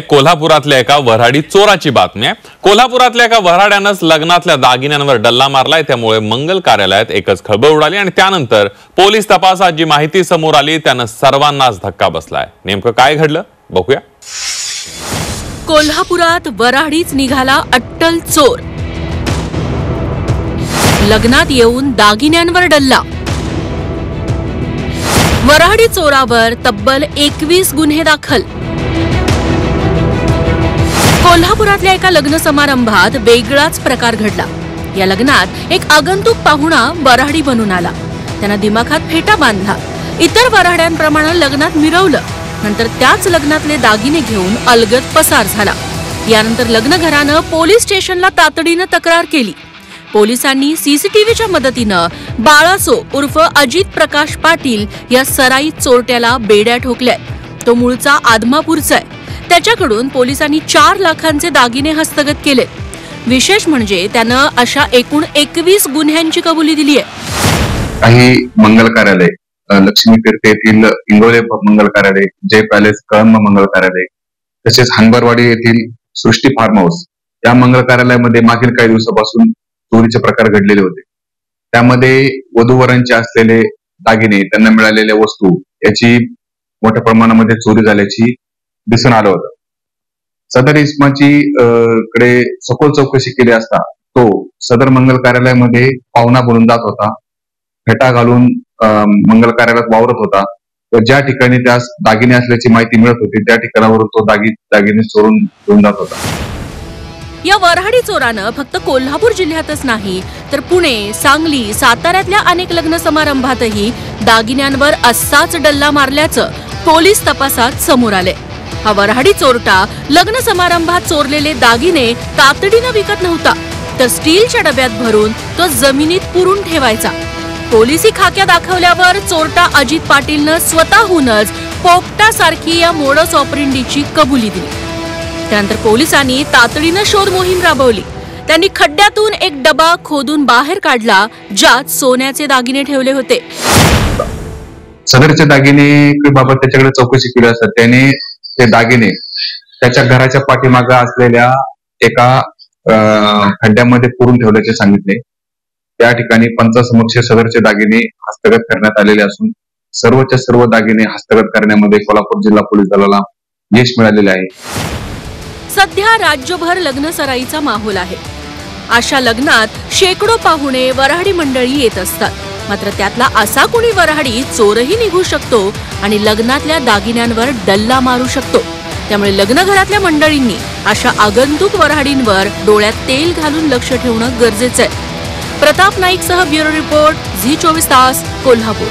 कोल्हापुरातल्या एका वऱ्हाडी चोराची बातमी आहे। कोल्हापुरातल्या एका वऱ्हाड्यानंच लग्नातल्या दागिन्यांवर डल्ला मारलाय। त्यामुळे मंगल कार्यालयात एकच खळबळ उडाली आणि त्यानंतर पोलीस तपासात जी माहिती समोर आली त्यानं सर्वांनाच धक्का बसलाय। नेमकं काय घडलं बघूया। कोल्हापुरात वऱ्हाडीच निघाला अट्टल चोर। लग्नात येऊन दागिन्यांवर डल्ला। वऱ्हाडी चोरावर तब्बल 21 गुन्हे दाखल। कोल्हापुरातल्या एका लग्न समारंभात वेगळाच प्रकार घडला। या लग्नात एक आगंतुक पाहुणा वऱ्हाडी बनून आला। त्यानं दिमाखात फेटा बांधला, इतर वऱ्हाड्यांप्रमाणे लग्नात मिरवलं। नंतर त्याच लग्नातले दागिने घेऊन अलगद पसार झाला। यानंतर लग्नघरानं पोलीस स्टेशनला तातडीनं तक्रार केली। पोलिसांनी सीसीटीव्हीच्या मदतीनं बाळासो उर्फ अजित प्रकाश पाटील या सराई चोरट्याला बेड्या ठोकल्या। तो मूळचा आदमापूरचा आहे। त्याच्याकडून पोलिसांनी 4 लाखांचे दागिने हस्तगत केले। विशेष म्हणजे त्यानं अशा एकूण 21 गुन्ह्यांची कबुली दिली आहे। काही मंगल कार्यालय, लक्ष्मी तीर्थ येथील इंगोले मंगल कार्यालय, जय पॅलेस कळंब मंगल कार्यालय, तसेच हंबरवाडी येथील सृष्टी फार्म हाऊस या मंगल कार्यालयामध्ये मागील काही दिवसापासून चोरीचे प्रकार घडलेले होते। त्यामध्ये वधूवरांचे असलेले दागिने, त्यांना मिळालेल्या वस्तू याची मोठ्या प्रमाणामध्ये चोरी झाल्याची दिसून आलं होतं। सदर इसमाची कडे सखोल चौकशी केली असता तो सदर मंगल कार्यालयामध्ये पाहुणा बनून जात होता। फेटा घालून मंगल कार्यालयात वावरत होता व ज्या ठिकाणी त्यास दागिने असल्याची माहिती मिळत होती त्या ठिकाणावरून तो दागिने चोरून घेऊन जात होता। या वऱ्हाडी चोरानं फक्त कोल्हापूर जिल्ह्यातच नाही तर पुणे, सांगली, साताऱ्यातल्या अनेक लग्न समारंभातही दागिन्यांवर असाच डल्ला मारल्याचं पोलीस तपासात समोर आले। हा वऱ्हाडी चोरटा लग्न समारंभात चोरलेले दागिने तातडीनं विकत नव्हता, तर स्टीलच्या डब्यात भरून तो जमिनीत पुरून ठेवायचा। पोलिसी खाक्या दाखवल्यावर चोरटा अजित पाटीलनं स्वतःहूनच पोपटासारखी या मोडस ऑपरेंडीची कबुली दिली। त्यानंतर पोलिसांनी तातडीनं शोध मोहीम राबवली। त्यांनी खड्ड्यातून एक डबा खोदून बाहेर काढला ज्यात सोन्याचे दागिने ठेवले होते। सदरचे दागिने बाबत त्याच्याकडे चौकशी केली असता त्याने ते दागिने त्याच्या घराच्या पाठीमागे असलेल्या एका खड्ड्यामध्ये पुरून ठेवल्याचे सांगितले। त्या ठिकाणी पंचासमक्ष सदरचे दागिने हस्तगत करण्यात आलेले असून सर्वच्या सर्व दागिने हस्तगत करण्यामध्ये कोल्हापूर जिल्हा पोलीस दलाला यश मिळालेले आहे। सध्या राज्यभर लग्न सराईचा माहोल आहे। अशा लग्नात शेकडो पाहुणे वऱ्हाडी मंडळी येत असतात। मात्र त्यातला असा कोणी वऱ्हाडी चोरही निघू शकतो आणि लग्नातल्या दागिन्यांवर डल्ला मारू शकतो। त्यामुळे लग्नघरातल्या मंडळींनी अशा आगंतुक वऱ्हाडींवर डोळ्यात तेल घालून लक्ष ठेवणं गरजेचं आहे। प्रताप नाईक सह ब्युरो रिपोर्ट, झी 24 तास, कोल्हापूर।